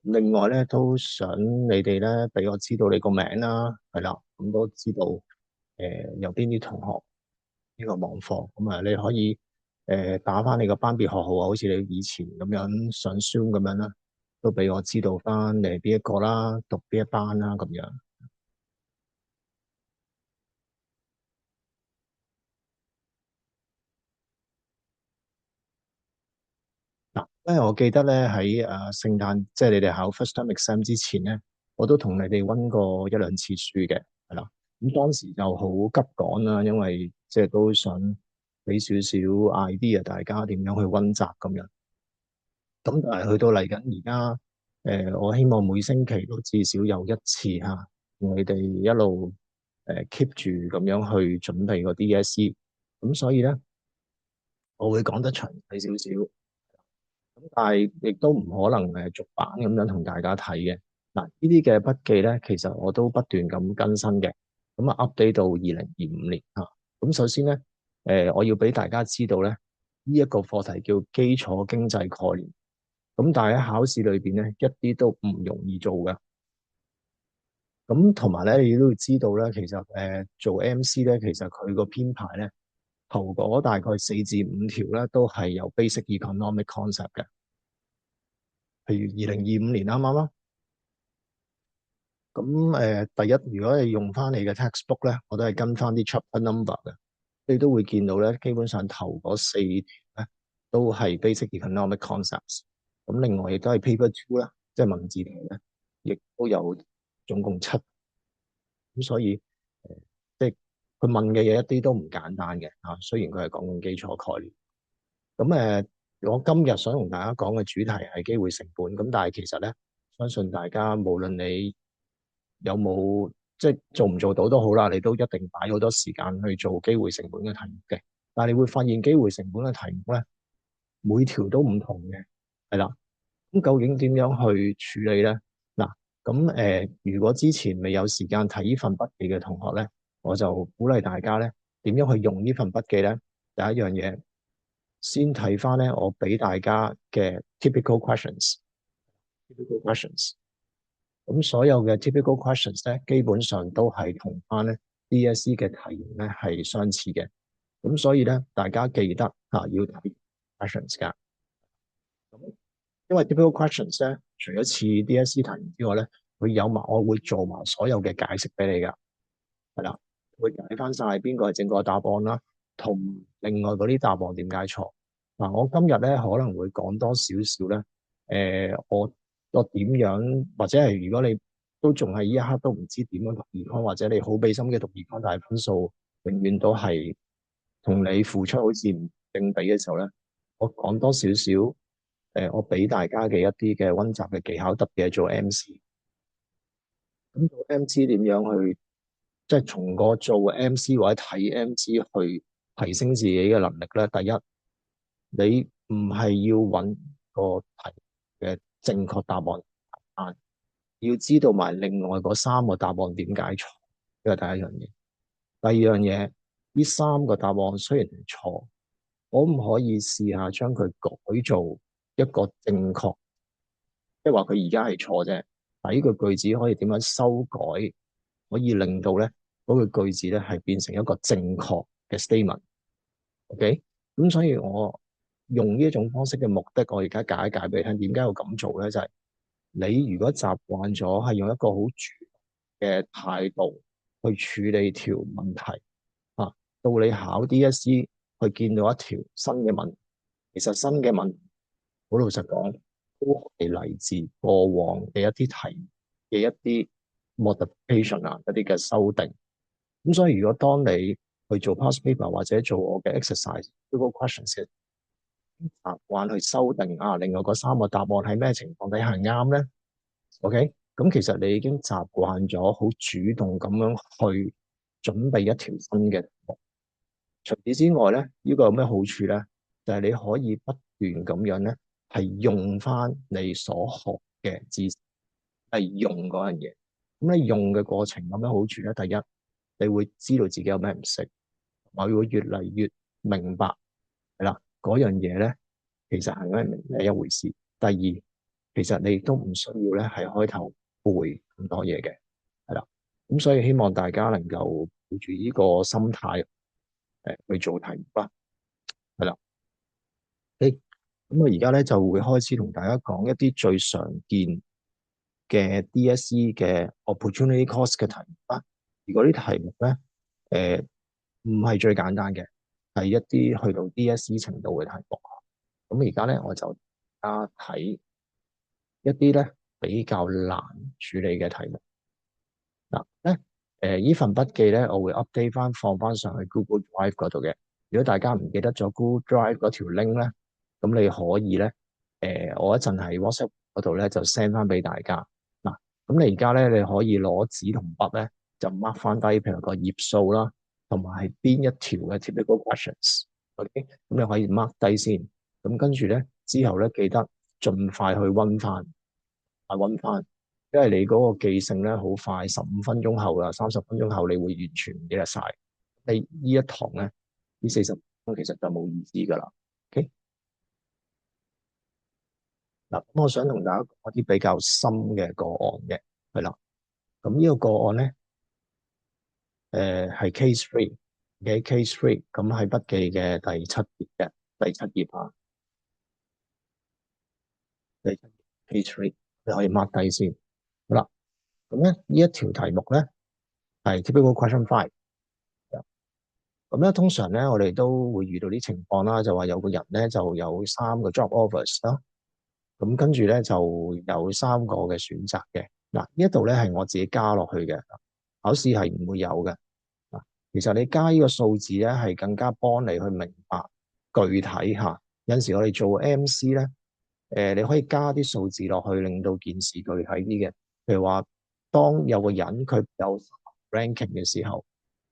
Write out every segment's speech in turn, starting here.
另外咧都想你哋咧俾我知道你個名啦，係啦，咁都知道有邊啲同學呢個網課，咁啊你可以打翻你個班別學號啊，好似你以前咁樣上 Zoom 咁樣啦，都俾我知道翻你係邊一個啦，讀邊一班啦咁樣。嗱，因為我記得咧喺聖誕，即係你哋考 first term exam 之前咧，我都同你哋温過一兩次書嘅，係啦。咁當時就好急趕啦，因為即係都想俾少少 idea 大家點樣去温習咁樣。咁但係去到嚟緊而家，我希望每星期都至少有一次嚇，同你哋一路keep 住咁樣去準備個 DSE。咁所以咧，我會講得詳細少少。但係亦都唔可能逐版咁樣同大家睇嘅。嗱，呢啲嘅筆記咧，其實我都不斷咁更新嘅。咁啊，update 到2025年啊。咁首先咧，我要俾大家知道咧，呢一個課題叫基礎經濟概念。咁但係喺考試裏邊咧，一啲都唔容易做嘅。咁同埋咧，你都要知道咧，其實做 MC 咧，其實佢個編排咧，頭嗰大概4至5條咧，都係有 basic economic concept 嘅。譬如2025年啱啱啦。咁第一，如果你用翻你嘅 textbook 咧，我都係跟翻啲 chapter number 嘅，你都會見到咧，基本上頭嗰4條咧都係 basic economic concepts。咁另外亦都係 paper two 啦，即係文字題咧，亦都有總共7。咁所以即係佢問嘅嘢一啲都唔簡單嘅啊。雖然佢係講緊基礎概念。咁我今日想同大家講嘅主題係機會成本。咁但係其實咧，相信大家無論你有冇即係做唔做到都好啦，你都一定擺好多時間去做機會成本嘅題目嘅。但係你會發現機會成本嘅題目咧，每條都唔同嘅，係啦。咁究竟點樣去處理咧？嗱，咁如果之前未有時間睇呢份筆記嘅同學咧，我就鼓勵大家咧，點樣去用呢份筆記咧？第一樣嘢，先睇翻咧，我俾大家嘅 typical questions，typical questions。咁所有嘅 typical questions 咧，基本上都係同翻咧 DSE 嘅題型咧係相似嘅。咁所以咧，大家記得要睇 questions 㗎。咁因為 typical questions 咧，除咗似 DSE 題型之外咧，我會做埋所有嘅解釋俾你㗎。係啦，會解翻晒邊個係正確答案啦，同另外嗰啲答案點解錯。嗱，我今日咧可能會講多少少咧，我點樣，或者係如果你都仲係呢一刻都唔知點樣讀 econ，或者你好俾心機讀 econ，但係分數永遠都係同你付出好似唔正比嘅時候咧，我講多少少，我俾大家嘅一啲嘅溫習嘅技巧，特別係做 MC。咁做 MC 點樣去？即係從個做 MC 或者睇 MC 去提升自己嘅能力咧。第一，你唔係要揾個題嘅正確答案，要知道埋另外嗰3個答案點解錯，呢個第一樣嘢。第二樣嘢，呢3個答案雖然係錯，可唔可以試下將佢改做一個正確？即係話佢而家係錯啫，但呢個句子可以點樣修改，可以令到咧嗰句句子咧係變成一個正確嘅 statement。OK，咁所以我用呢一種方式嘅目的，我而家解一解俾你聽，點解要咁做咧？就係你如果習慣咗係用一個好主動嘅態度去處理條問題啊，到你考 DSE 去見到一條新嘅問題，其實新嘅問題好老實講，都係嚟自過往嘅一啲題嘅一啲 modification 啊，一啲嘅修訂。咁所以如果當你去做 past paper 或者做我嘅 exercise 嗰個 questions 嘅習慣去修訂啊，另外嗰3個答案喺咩情況底下係啱咧？OK，咁其實你已經習慣咗好主動咁樣去準備一條新嘅題目。除此之外咧，呢個有咩好處咧？就係你可以不斷咁樣咧，係用翻你所學嘅知識，係用嗰樣嘢。咁你用嘅過程有咩好處咧？第一，你會知道自己有咩唔識，我會越嚟越明白係啦嗰樣嘢咧，其實係咩一回事。第二，其實你都唔需要咧係開頭背咁多嘢嘅，係啦。咁所以希望大家能夠抱住呢個心態去做題目啦，係啦。誒咁我而家咧就會開始同大家講一啲最常見嘅 DSE 嘅 opportunity cost 嘅題目啦。而嗰啲題目咧，唔係最簡單嘅，係一啲去到 DSE 程度嘅題目。咁而家咧我就睇一啲咧比較難處理嘅題目。嗱咧，呢份筆記咧，我會 update 翻放翻上去 Google Drive 嗰度嘅。如果大家唔記得咗 Google Drive 嗰條 link 咧，咁你可以咧，我一陣喺 WhatsApp 嗰度咧就 send 翻俾大家。嗱，咁你而家咧你可以攞紙同筆咧就 mark 翻低，譬如個頁數啦，同埋係邊一條嘅 typical questions。OK，咁你可以 mark 低先。咁跟住咧之後咧記得盡快去温翻，温翻。因為你嗰個記性咧好快，15分鐘後啦，30分鐘後你會完全唔記得晒。你呢一堂咧，呢40分鐘其實就冇意思噶啦。OK，嗱，咁我想同大家講一啲比較深嘅個案嘅，係啦。咁呢個個案咧，係 case three 嘅 case three，咁喺筆記嘅第7頁嘅第7頁啊，第7頁 case three，你可以 mark 低先。好啦，咁咧呢一條題目咧係 typical question five。咁咧，通常咧，我哋都會遇到啲情況啦，就話有個人咧就有3個 job offers 啦，咁跟住咧就有3個嘅選擇嘅。嗱，呢一度咧係我自己加落去嘅，考試係唔會有嘅。嗱，其實你加呢個數字咧係更加幫你去明白具體下。有陣時我哋做 MC 咧，你可以加啲數字落去，令到件事具體啲嘅。譬如話，當有個人佢有 ranking 嘅時候。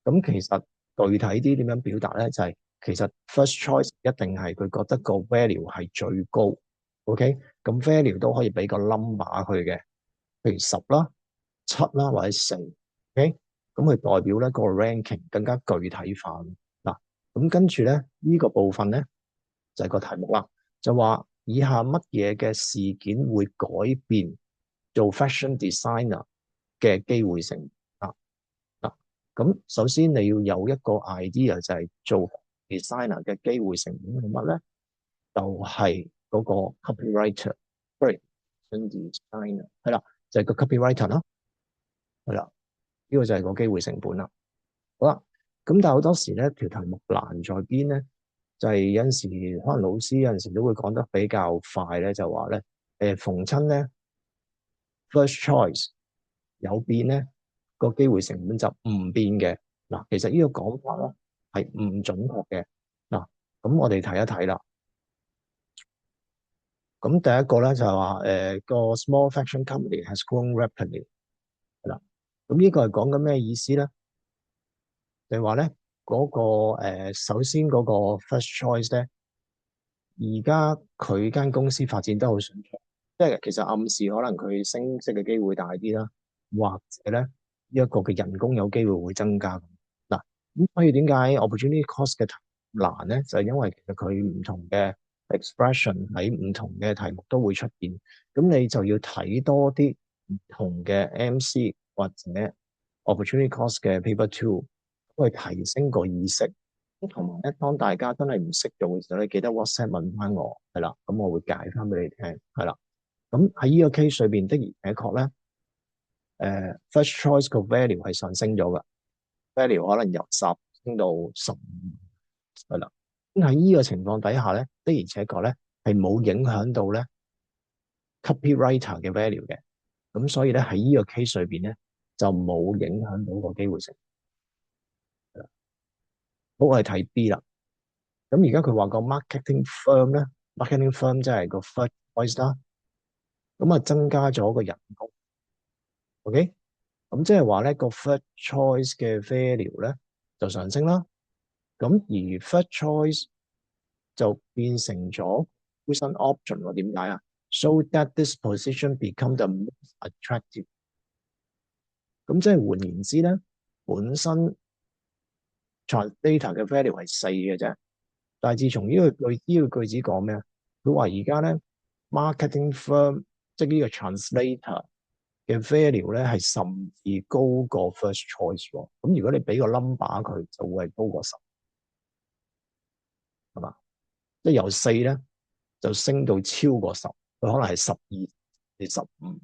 咁其實具體啲點樣表達咧，就係其實 first choice 一定係佢覺得個 value 係最高，OK？咁 value 都可以俾個 number 佢嘅，譬如10啦、7啦或者4，OK？咁佢代表咧個 ranking 更加具體化。嗱，咁跟住咧呢個部分咧就係個題目啦，就話以下乜嘢嘅事件會改變做 fashion designer 嘅機會性啊？嗱，咁首先你要有一個 idea 就係做 designer 嘅機會成本係乜咧？就係嗰個 copywriter，sorry，designer 係啦，就係個 copywriter 啦，係啦，呢個就係個機會成本啦。好啦，咁但係好多時咧條題目難在邊咧？就係有陣時可能老師有陣時都會講得比較快咧，就話咧逢親咧 first choice 有變咧，個機會成本就唔變嘅。嗱，其實呢個講法咧係唔準確嘅。嗱，咁我哋睇一睇啦。咁第一個咧就係話個 small fashion company has grown rapidly 係啦。咁呢個係講緊咩意思咧？就係話咧嗰個首先嗰個 first choice 咧，而家佢間公司發展得好順暢，即係其實暗示可能佢升職嘅機會大啲啦，或者咧呢一個嘅人工有機會會增加。嗱，咁所以點解 opportunity cost 嘅題難咧？就係因為其實佢唔同嘅 expression 喺唔同嘅題目都會出現，咁你就要睇多啲唔同嘅 MC 或者 opportunity cost 嘅 paper two，去提升個意識。咁同埋咧，當大家真係唔識做嘅時候咧，記得 WhatsApp 問翻我，係啦，咁我會解翻俾你聽，係啦。咁喺呢個 case 裏邊的而且確咧，first choice 個 value 係上升咗嘅，value 可能由10升到15，係啦。咁喺呢個情況底下咧，的而且確咧係冇影響到咧 copywriter 嘅 value 嘅，咁所以咧喺呢個 case 裏邊咧就冇影響到個機會性。好，我哋睇 B 啦。咁而家佢話個 marketing firm 咧，marketing firm 即係個 first choice 啦，咁啊增加咗個人工，OK？咁即係話咧個 first choice 嘅 value 咧就上升啦，咁而 first choice 就變成咗 chosen option 喎？點解啊？So that this position become the most attractive。咁即係換言之咧，本身 translator 嘅 value 係4嘅啫。但係自從呢個句子講咩啊？佢話而家咧 marketing firm 即係呢個 translator 嘅 value 咧係甚至高過 first choice 喎。咁如果你俾個 number 佢，就會係高過10，係嘛？即係由4咧就升到超過10，佢可能係12至15。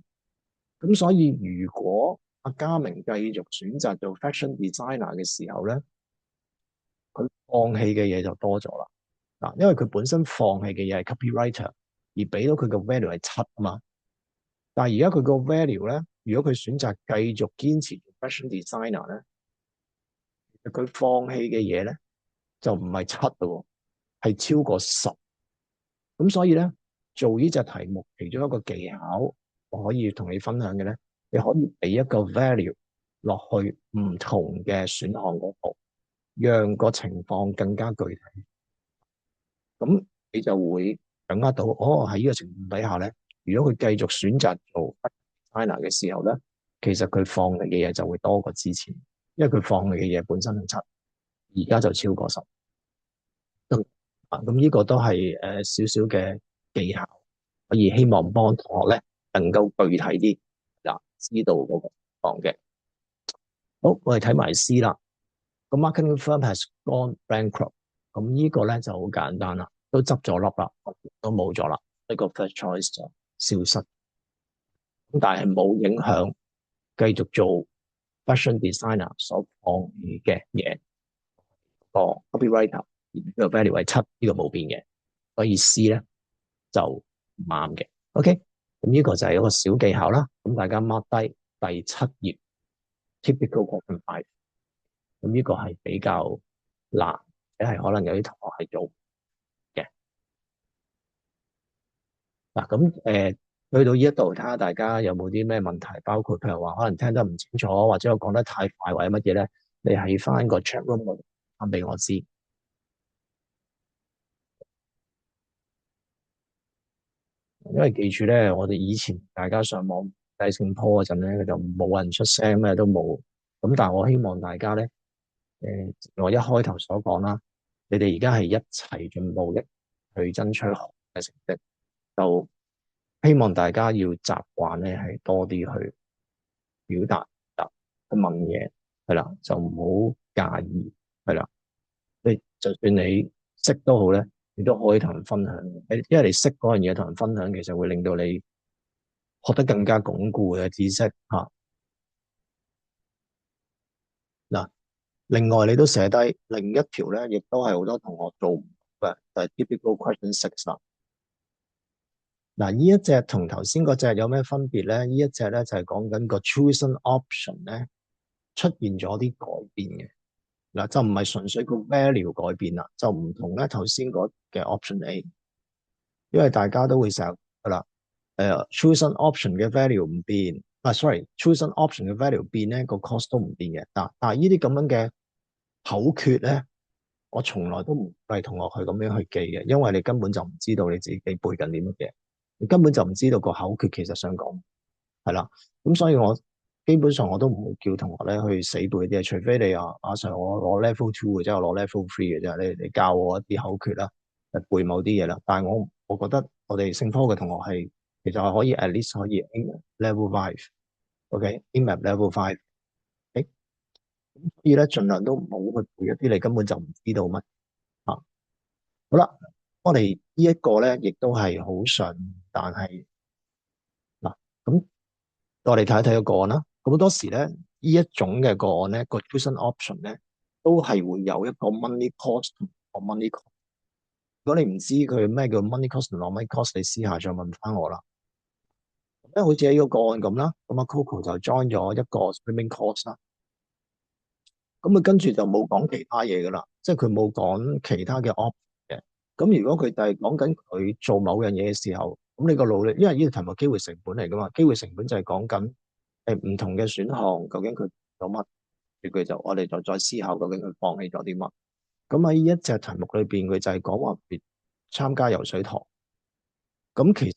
咁所以如果阿嘉明繼續選擇做 fashion designer 嘅時候咧，佢放棄嘅嘢就多咗啦。嗱，因為佢本身放棄嘅嘢係 copywriter，而俾到佢嘅 value 係7啊嘛。但係而家佢個 value 咧，如果佢選擇繼續堅持做 fashion designer 咧，佢放棄嘅嘢咧就唔係7咯，係超過10。咁所以咧，做呢隻題目其中一個技巧，我可以同你分享嘅咧，你可以俾一個 value 落去唔同嘅選項嗰度，讓個情況更加具體。咁你就會掌握到，喺呢個情況底下咧，如果佢繼續選擇做 designer 嘅時候咧，其實佢放棄嘅嘢就會多過之前，因為佢放棄嘅嘢本身係7，而家就超過10。咁呢個都係少少嘅技巧，可以希望幫同學咧能夠具體啲嗱，知道嗰個情況嘅。好，我哋睇埋 C 啦。個 marketing firm has gone bankrupt。咁呢個咧就好簡單啦，都執咗笠啦，都冇咗啦，呢個 first choice 就消失。咁但係冇影響繼續做 fashion designer 所放棄嘅嘢。個 copywriter 呢個 value 係7，呢個冇變嘅，所以 C 咧就唔啱嘅。OK，咁呢個就係一個小技巧啦。咁大家 mark 低第7頁 typical question 5。咁呢個係比較難，或者係可能有啲同學係做嘅。嗱，咁去到呢一度，睇下大家有冇啲咩問題，包括譬如話可能聽得唔清楚，或者我講得太快或者乜嘢咧，你喺翻個 chat room 度講俾我知。因為記住咧，我哋以前大家上網睇聖坡嗰陣咧，佢就冇人出聲，咩都冇。咁但係我希望大家咧，我一開頭所講啦，你哋而家係一齊盡努力去爭取好嘅成績，就希望大家要習慣咧係多啲去表達，去問嘢，係啦，就唔好介意，係啦。你就算你識都好咧，你都可以同人分享。因為你識嗰樣嘢同人分享，其實會令到你學得更加鞏固嘅知識嚇。嗱，另外你都寫低另一條咧，亦都係好多同學做唔到嘅，就係 typical question 6啦。嗱，呢一隻同頭先嗰隻有咩分別咧？呢一隻咧就係講緊個 chosen option 咧出現咗啲改變嘅。嗱，就唔係純粹個 value 改變啦，就唔同咧頭先嗰嘅 option A，因為大家都會成日噶啦，chosen option 嘅 value 唔變，sorry，chosen option 嘅 value 變咧個 cost 都唔變嘅。但係呢啲咁樣嘅口訣咧，我從來都唔係同學去咁樣去記嘅，因為你根本就唔知道你自己背緊啲乜嘢，你根本就唔知道個口訣其實想講係啦。咁所以我基本上我都唔會叫同學咧去死背啲嘢，除非你阿 Sir 我攞 level 2或者我攞 level 3嘅啫，你教我一啲口訣啦，背某啲嘢啦。但係我覺得我哋聖科嘅同學係其實係可以 at least 可以 aim level 5，OK，aim at level 5。誒，所以咧盡量都唔好去背一啲你根本就唔知道乜啊。好啦，我哋呢一個咧亦都係好順，但係嗱咁。我哋睇一睇個個案啦。咁好多時咧，呢一種嘅個案咧，個 chosen option 咧，都係會有一個 money cost 同個 money cost。如果你唔知佢咩叫 money cost 同 non-money cost，你私下再問翻我啦。咁好似喺呢個個案咁啦，咁阿 Coco 就 join 咗一個 swimming course 啦。咁佢跟住就冇講其他嘢噶啦，即係佢冇講其他嘅 option 嘅。咁如果佢就係講緊佢做某樣嘢嘅時候，咁你個努力，因為呢個題目機會成本嚟噶嘛，機會成本就係講緊唔同嘅選項，究竟佢做乜？佢就我哋就再思考究竟佢放棄咗啲乜。咁喺呢一隻題目裏邊，佢就係講話參加游水堂。咁其實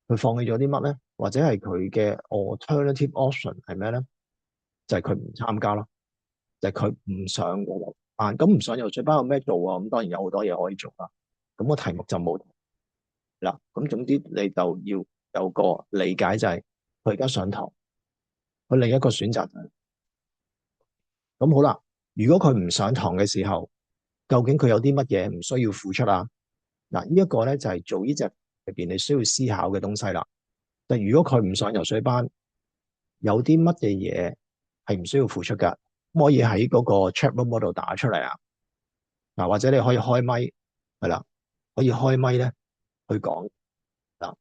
佢放棄咗啲乜咧？或者係佢嘅 alternative option 係咩咧？就係佢唔參加咯。就係佢唔上嗰個班，咁唔上游水班有咩做啊？咁當然有好多嘢可以做啦。咁個題目就冇啦。咁總之你就要有個理解就係佢而家上堂，佢另一個選擇就係咁好啦。如果佢唔上堂嘅時候，究竟佢有啲乜嘢唔需要付出啊？嗱，呢一個咧就係做呢隻入邊你需要思考嘅東西啦。但如果佢唔上游水班，有啲乜嘢嘢係唔需要付出㗎？可以喺嗰個 chat room 嗰度打出嚟啊。嗱，或者你可以開咪，係啦，可以開咪咧去講嗱。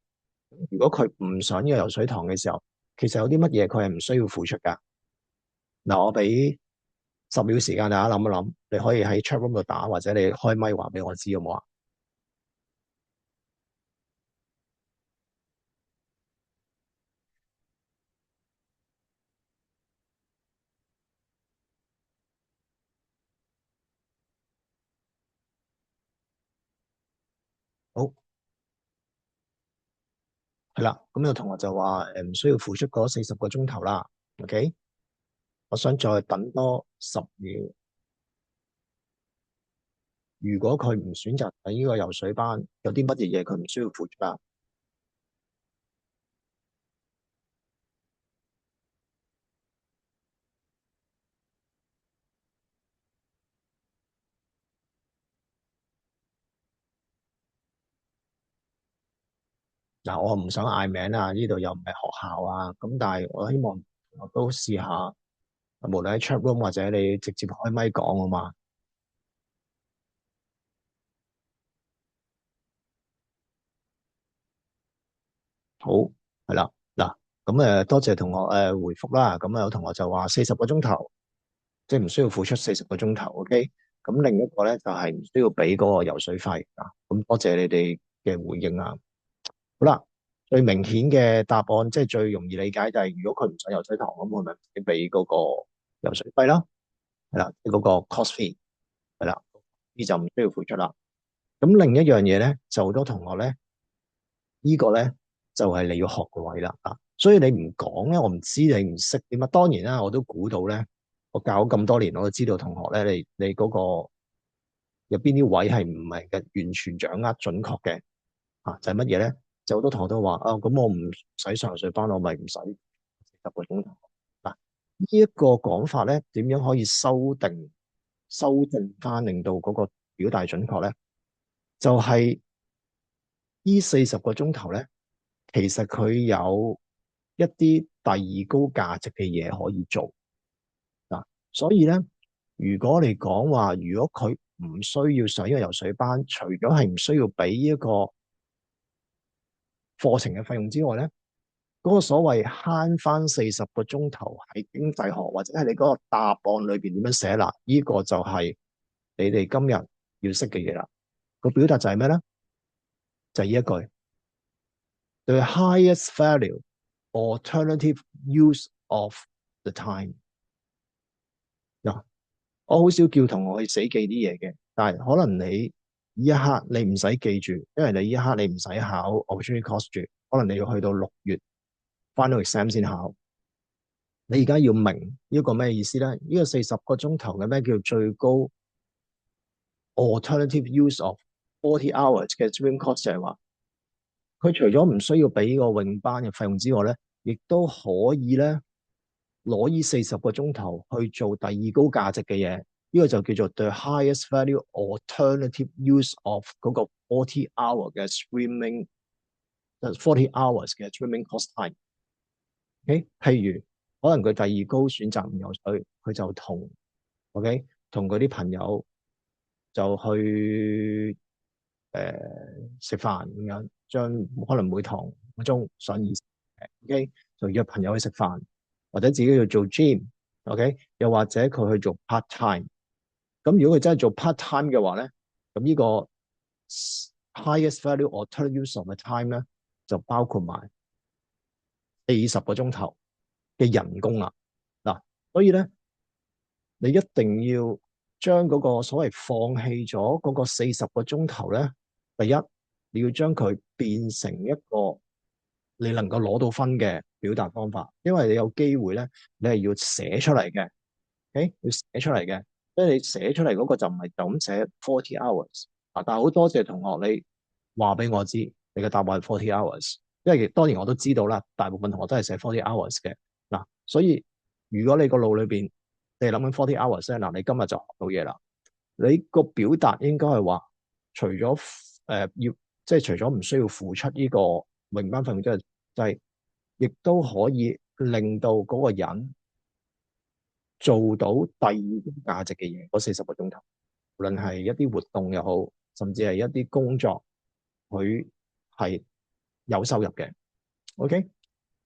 如果佢唔上呢個游水堂嘅時候，其實有啲乜嘢佢係唔需要付出㗎。嗱，我俾10秒時間大家諗一諗，你可以喺 chat room 度打，或者你開咪話俾我知好冇啊？好，係啦，咁有同學就話唔需要付出嗰40個鐘頭啦。OK，我想再等多10秒。如果佢唔選擇喺呢個游水班，有啲乜嘢嘢佢唔需要付出啊？嗱，我唔想嗌名啊，呢度又唔係學校啊，咁但係我希望我都試下，無論喺 chat room 或者你直接開咪講啊嘛。好，係啦，嗱，咁多謝同學回覆啦，咁有同學就話40個鐘頭，即係唔需要付出40個鐘頭，OK？咁另一個咧就係唔需要俾嗰個游水費啊，咁多謝你哋嘅回應啊。好啦，最明顯嘅答案即係最容易理解就係，如果佢唔上游水堂，咁佢咪唔使俾嗰個游水費咯，係啦，即係嗰個 cost fee，係啦，呢就唔需要付出啦。咁另一樣嘢咧，就好多同學咧，呢個咧就係你要學嘅位啦啊！所以你唔講咧，我唔知你唔識點啊。當然啦，我都估到咧，我教咗咁多年，我都知道同學咧，你嗰個有邊啲位係唔係嘅完全掌握準確嘅啊？就係乜嘢咧？就好多同學都話啊，咁我唔使上水班，我咪唔使10個鐘頭。嗱，呢一個講法咧，點樣可以修正翻，令到嗰個表達準確咧？就係呢40個鐘頭咧。其實佢有一啲第二高價值嘅嘢可以做嗱，所以咧，如果你講話，如果佢唔需要上呢個游水班，除咗係唔需要俾呢一個課程嘅費用之外咧，嗰個所謂慳翻40個鐘頭喺經濟學或者係你嗰個答案裏邊點樣寫啦？呢個就係你哋今日要識嘅嘢啦。個表達就係咩咧？就係呢一句：The highest value alternative use of the time。嗱，我好少叫同學去死記啲嘢嘅，但係可能你呢一刻你唔使記住，因為你呢一刻你唔使考 opportunity cost 住，可能你要去到6月 final exam 先考。你而家要明呢個咩意思咧？呢個40個鐘頭嘅咩叫最高 alternative use of 40 hours 嘅 swim cost 就係話，佢除咗唔需要俾個泳班嘅費用之外咧，亦都可以咧。攞呢40個鐘頭去做第二高價值嘅嘢，呢個就叫做 the highest value alternative use of 嗰個40 hours 嘅 swimming course time。OK，譬如可能佢第二高選擇唔游水，佢就同 OK 同佢啲朋友就去食飯咁樣，將可能每堂5個鐘上20，OK 就約朋友去食飯，或者自己去做 gym，OK，又或者佢去做 part time。咁如果佢真係做 part time 嘅話咧，咁呢個 highest value alternative use of the time 咧，就包括埋40個鐘頭嘅人工啦。嗱，所以咧，你一定要將嗰個所謂放棄咗嗰個40個鐘頭咧，第一你要將佢變成一個你能夠攞到分嘅表達方法，因為你有機會咧，你係要寫出嚟嘅，OK，要寫出嚟嘅，所以你寫出嚟嗰個就唔係就咁寫 40 hours 啊。但係好多謝同學你話俾我知，你嘅答案係40 hours。因為當然我都知道啦，大部分同學都係寫40 hours 嘅嗱，所以如果你個腦裏邊你係諗緊40 hours 咧，嗱你今日就學到嘢啦。你個表達應該係話，除咗要即係除咗唔需要付出呢個榮班費用之外，就係亦都可以令到嗰個人做到第二種價值嘅嘢，嗰40個鐘頭，無論係一啲活動又好，甚至係一啲工作，佢係有收入嘅。OK，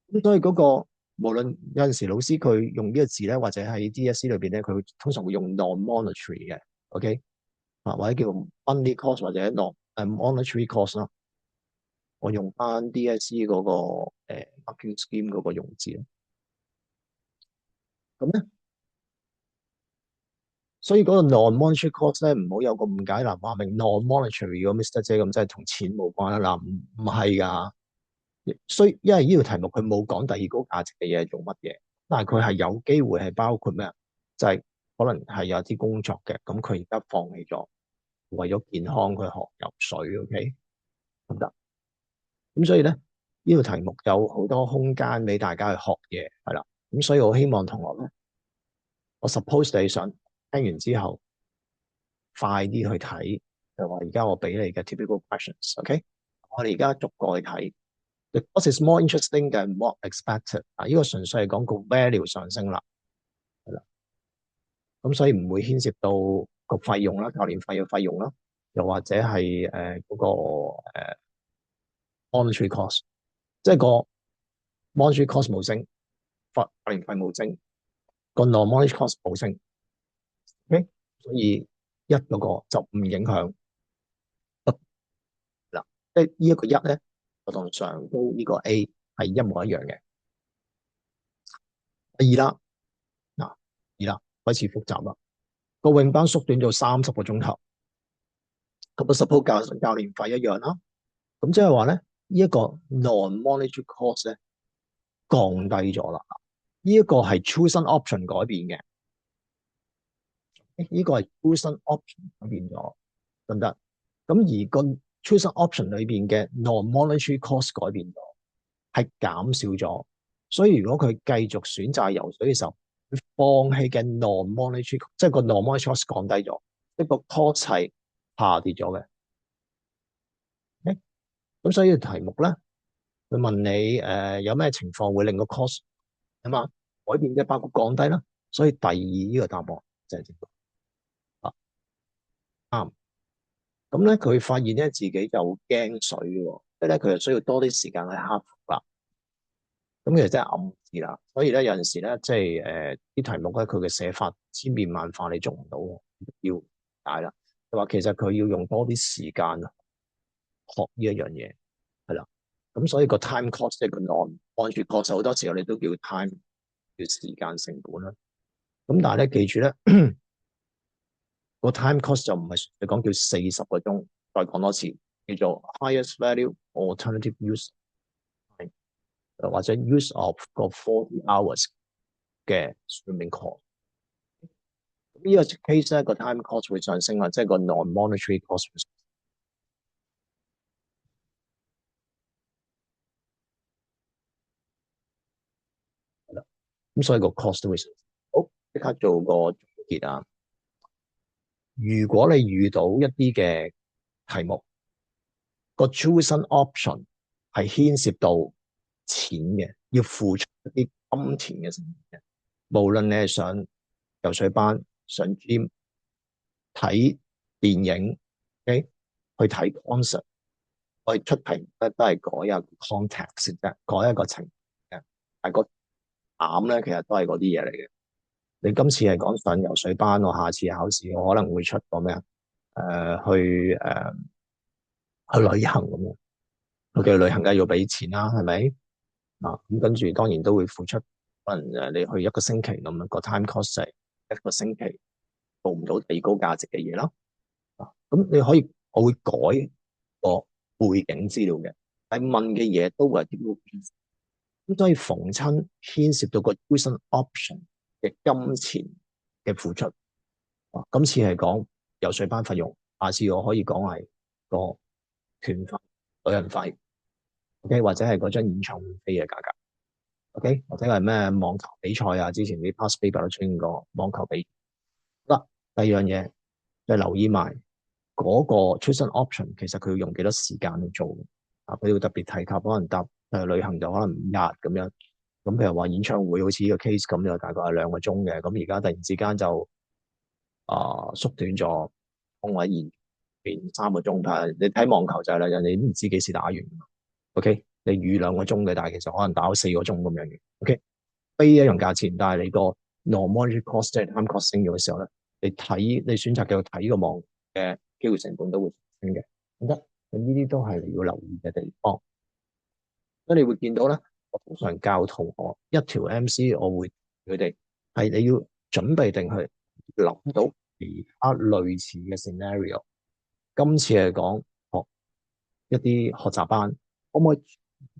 咁所以嗰個無論有陣時老師佢用呢個字咧，或者喺 DSE 裏邊咧，佢通常會用 non-monetary 嘅，OK 啊，或者叫 money cost 或者 non-monetary cost 啦。我用翻 DSE 嗰個marking scheme 嗰個用字啦。咁咧，所以嗰個 non-monetary cost 咧，唔好有個誤解啦，話明 non-monetary 個 Mr 姐咁，即係同錢冇關啦。嗱，唔係㗎。因為呢條題目佢冇講第二高價值嘅嘢係做乜嘢，但係佢係有機會係包括咩啊？就係可能係有啲工作嘅，咁佢而家放棄咗，為咗健康佢學游水，OK 得唔得？咁所以咧，呢條題目有好多空間俾大家去學嘢，係啦。咁所以我希望同學咧，我 suppose 你想聽完之後快啲去睇，就話而家我俾你嘅 typical questions，OK？我哋而家逐個去睇。The course is more interesting than what expected。呢個純粹係講個 value 上升啦，係啦。咁所以唔會牽涉到個費用啦，教練費嘅費用啦，又或者係嗰個monetary cost，即係個 monetary cost 冇升，教練費冇升，個 non-monetary cost 冇升。OK，所以一嗰個就唔影響嗱，即係呢一個一咧，就同上高呢個 A 係一模一樣嘅。第二啦，嗱，二啦，開始複雜啦。個泳班縮短咗30個鐘頭，咁個 support 教練費一樣啦。咁即係話咧，呢一個 non-monetary cost 咧降低咗啦。呢一個係 chosen option 改變嘅，呢個係 chosen option 改變咗，得唔得？咁而個 chosen option 裏邊嘅 non-monetary cost 改變咗，係減少咗。所以如果佢繼續選擇游水嘅時候，佢放棄嘅 non-monetary，即係個 non-monetary cost 降低咗，一個 cost 係下跌咗嘅。咁所以題目咧，佢問你有咩情況會令個 cost 啊嘛改變嘅，包括降低啦。所以第二呢個答案就係正確啊，啱。咁咧佢發現咧自己就好驚水喎，即係咧佢就需要多啲時間去克服啦。咁其實真係暗示啦。所以咧有陣時咧即係啲題目咧佢嘅寫法千變萬化，你做唔到，要解啦。就話其實佢要用多啲時間學呢一樣嘢。係啦，咁所以個 time cost 即係個 non-monetary cost，好多時候你都叫 time，叫時間成本啦。咁但係咧，記住咧，個 time cost 就唔係你講叫40個鐘，再講多次，叫做 highest value alternative use，或者 use of 個40 hours 嘅 swimming course。呢個 case 咧個 time cost 會上升啦，即係個 non-monetary cost 會上升。係啦，咁所以個 cost 都會上升。好，即刻做個總結啊！如果你遇到一啲嘅題目，個 chosen option 係牽涉到錢嘅，要付出一啲金錢嘅成本嘅，無論你係上游水班、上 gym、睇電影，OK，去睇 concert，我哋出題咧都係改一個 context 啫，改一個情嘅，但係個餡咧其實都係嗰啲嘢嚟嘅。你今次係講上游水班，我下次考試我可能會出個咩啊？去旅行咁樣，我嘅旅行梗係要俾錢啦，係咪？啊，咁跟住當然都會付出，可能你去一個星期咁樣，個 time cost 係一個星期做唔到地高價值嘅嘢啦。啊，咁你可以我會改個背景資料嘅，但係問嘅嘢都會係啲咁，所以逢親牽涉到個 tuition option 嘅金錢嘅付出，啊，今次係講游水班費用，下次我可以講係個團費、旅行費。，OK，或者係嗰張演唱會飛嘅價格，OK，或者係咩網球比賽啊，之前啲 past paper 都出現過網球比賽。好啦，第二樣嘢就係留意埋嗰個 tuition option，其實佢要用幾多時間去做啊？佢要特別提及，可能搭旅行就可能5日咁樣。咁譬如話演唱會好似呢個 case 咁，就大概係2個鐘嘅。咁而家突然之間就縮短咗，空位延變3個鐘。但係你睇網球就係啦，人哋都唔知幾時打完。OK，你預2個鐘嘅，但係其實可能打咗4個鐘咁樣嘅。OK，飛一樣價錢，但係你個 non-monetary cost 即係 time cost 升咗嘅時候咧，你選擇繼續睇個網嘅機會成本都會升嘅。咁得，咁呢啲都係你要留意嘅地方。咁你會見到咧，我通常教同學一條 MC，我會佢哋係你要準備定去諗到其他類似嘅 scenario。今次係講學一啲學習班，可唔可以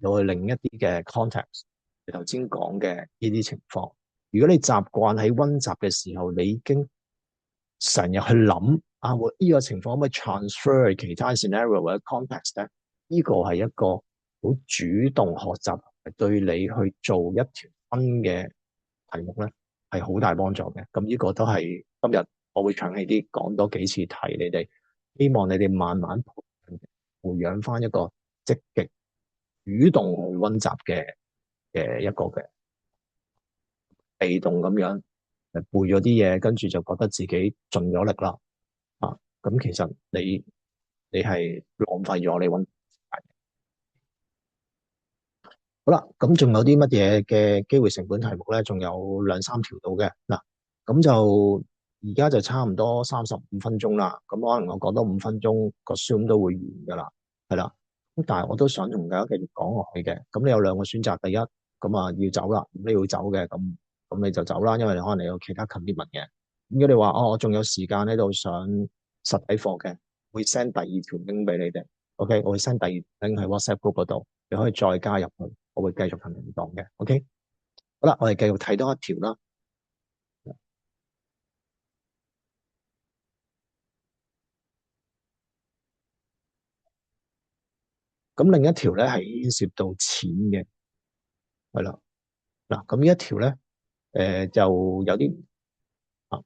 有另一啲嘅 context？你頭先講嘅呢啲情況，如果你習慣喺溫習嘅時候，你已經成日去諗啊，我呢個情況可唔可以 transfer 其他 scenario 或者 context 咧？呢個係一個好主動學習，對你去做一條新嘅題目咧，係好大幫助嘅。咁呢個都係今日我會長氣啲講多幾次提你哋，希望你哋慢慢培養翻一個積極主動去溫習嘅一個嘅被動咁樣背咗啲嘢，跟住就覺得自己盡咗力啦。咁其實你係浪費咗你溫習時間。好啦，咁仲有啲乜嘢嘅機會成本題目咧？仲有2、3條到嘅嗱，咁就而家就差唔多35分鐘啦。咁可能我講多5分鐘，個 Zoom 都會完噶啦，係啦。咁但係我都想同大家繼續講落去嘅。咁你有2個選擇，第一咁要走啦，咁你要走嘅，咁你就走啦，因為你可能你有其他 commitment 嘅。如果你話我仲有時間喺度上實體課嘅，會 send 第二條 link 俾你哋。OK，我會 send 第二條 link 喺 WhatsApp group 嗰度，你可以再加入去。我會繼續同你講嘅，OK。好啦，我哋繼續睇多一條啦。咁另一條咧係牽涉到錢嘅，係啦。嗱，咁呢一條咧，就有啲啊，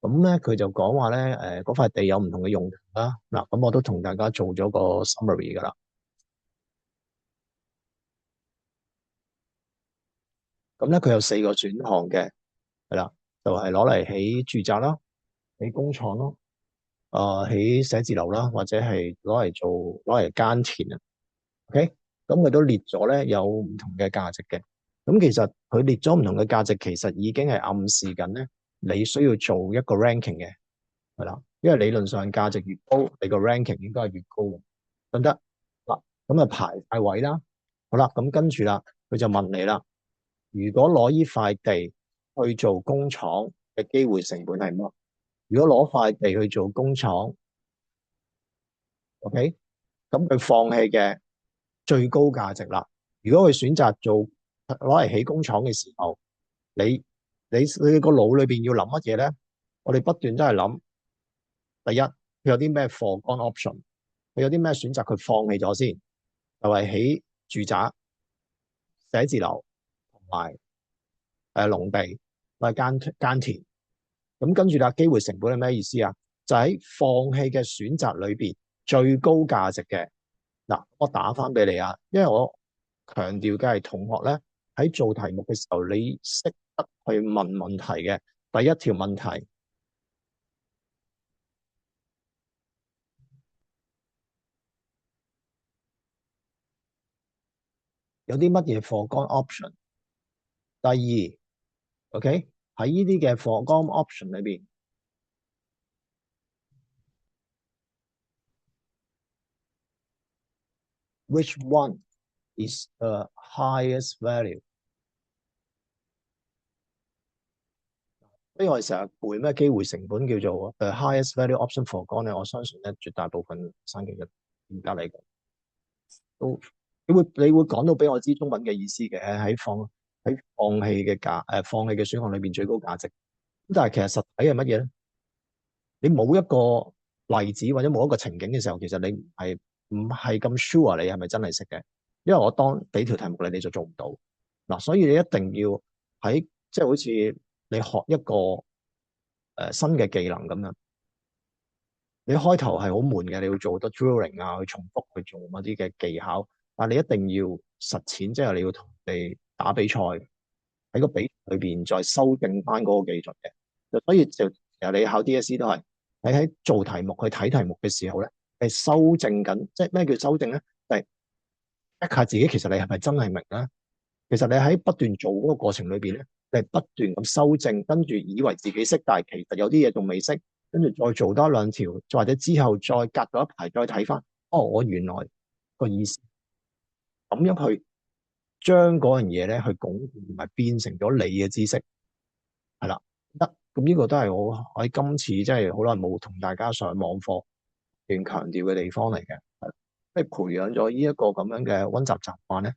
咁咧佢就講話咧，嗰塊地有唔同嘅用途啦。嗱，咁我都同大家做咗個 summary 噶啦。咁咧佢有4個選項嘅，係啦，就係攞嚟起住宅啦，起工廠咯，起寫字樓啦，或者係攞嚟耕田啊。OK，咁佢都列咗咧有唔同嘅價值嘅。咁其實佢列咗唔同嘅價值，其實已經係暗示緊咧，你需要做一個 ranking 嘅，係啦。因為理論上價值越高，你個 ranking 應該係越高嘅，得唔得？嗱，咁啊排晒位啦。好啦，咁跟住啦，佢就問你啦，如果攞呢塊地去做工廠嘅機會成本係乜？如果攞塊地去做工廠，OK，咁佢放棄嘅最高價值啦。如果佢選擇攞嚟起工廠嘅時候，你你個腦裏邊要諗乜嘢咧？我哋不斷都係諗，第一佢有啲咩 foregone option，佢有啲咩選擇佢放棄咗先，就係起住宅、寫字樓同埋農地或者耕田。咁跟住啦，機會成本係咩意思啊？就喺放棄嘅選擇裏邊最高價值嘅。嗱，我打翻俾你啊，因為我強調嘅係同學咧喺做題目嘅時候，你識得去問問題嘅。第一條問題有啲乜嘢 foregone option？第二，OK，喺呢啲嘅 foregone option 裏邊，which one is the highest value？因為我哋成日背咩機會成本叫做highest value option foregone 咧，我相信咧絕大部分生嘅人而家嚟講都你會講到俾我知中文嘅意思嘅，喺放棄嘅選項裏邊最高價值。咁但係其實實體係乜嘢咧？你冇一個例子或者冇一個情景嘅時候，其實你唔係咁 sure 你係咪真係識嘅。因為我當俾條題目你就做唔到嗱，所以你一定要喺即係好似你學一個新嘅技能咁樣，你開頭係好悶嘅，你要做好多 drilling 啊，去重複去做嗰啲嘅技巧，但係你一定要實踐，即係你要同人哋打比賽，喺個比賽裏邊再修正翻嗰個技術嘅。所以就其實你考 DSE 都係你喺做題目去睇題目嘅時候咧，係修正緊，即係咩叫修正咧？就係 check 下自己其實你係咪真係明咧？其實你喺不斷做嗰個過程裏邊咧，你係不斷咁修正，跟住以為自己識，但係其實有啲嘢仲未識，跟住再做多兩條，或者之後再隔咗一排再睇翻，哦，我原來個意思咁樣去將嗰樣嘢咧去鞏固，同埋變成咗你嘅知識，係啦，得咁呢個都係我喺今次即係好耐冇同大家上網課段強調嘅地方嚟嘅，即係培養咗呢一個咁樣嘅溫習習慣咧，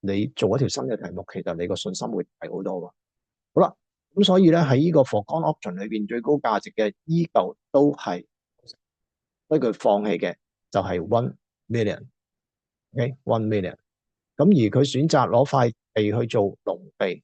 你做一條新嘅題目，其實你個信心會大好多㗎。好啦，咁所以咧喺呢個 foregone option 裏邊最高價值嘅依舊都係，所以佢放棄嘅就係 1 million，OK，1 million。咁而佢選擇攞塊地去做農地，